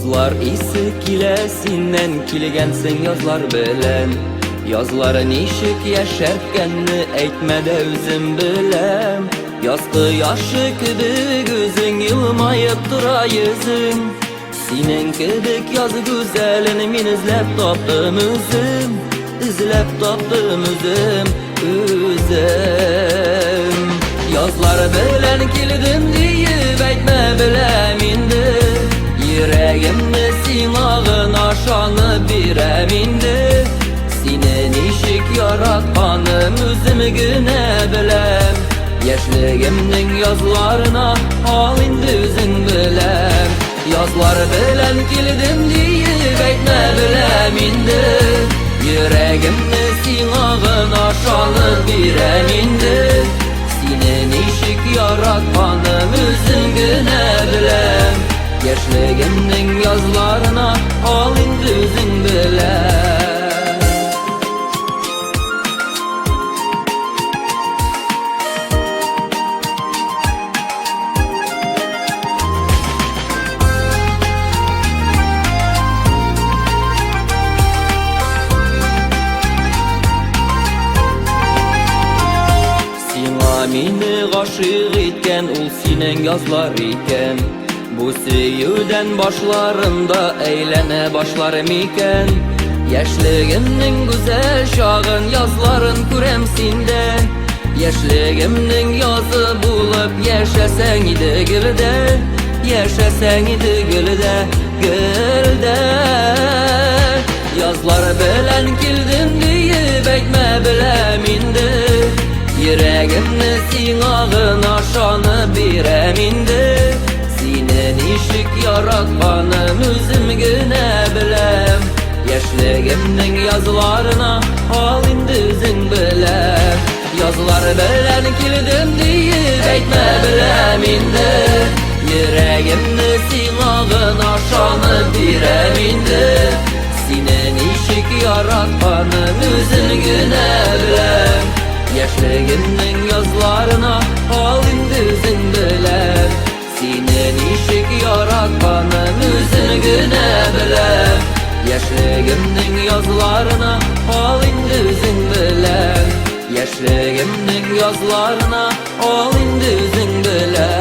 Yazlar isi kilesinden kilgensen yazlar bilen Yazların işik yaşarkenni eytmede özüm bilem Yazgı yaşı gibi gözün yılmayıp dura yüzün Sinen kibik yazı güzelini min izlep taptım özüm İzlep taptım özüm Yazlar bilen kildim deyip eytme bilem indi Yüreğimde sinağın aşanı bir emindi Sinen işik yaratkanım özüm güne bilem Yaşlığımın yazlarına halinde özün bilem Yazlar bilen kildim deyip eytme bilem indi Yüreğimde sinağın aşanı bir emindi Sinen işik yaratkanım özüm güne bilem Yaşlığımın yazlarına halinde özün bilem Meni gaşık etken ul sinen yazlar iken Bu süyüden başlarımda eğlene başlarım iken Yaşlığımın güzel şağın yazların kuremsinde Yaşlığımın yazı bulup yaşasan idi gülde Yaşasan idi gülde Yazlar bilen kildim deyip eytme bilem indi Yüreğimde sinağın aşanı bir emindi Sinen işik yaratkanım özüm güne bilem Yaşlığımın yazlarına halinde özün bilem Yazlar bilen kildim deyip eytme bilem indi Yüreğimde sinağın aşanı bir emindi Sinen işik yaratkanım özün güne bilem Yaşlığımın yazlarına halinde özün bilem Sinen işik yaratkanım özün güne bilem Yaşlığımın yazlarına halinde özün bilem Yaşlığımın yazlarına halinde özün bilem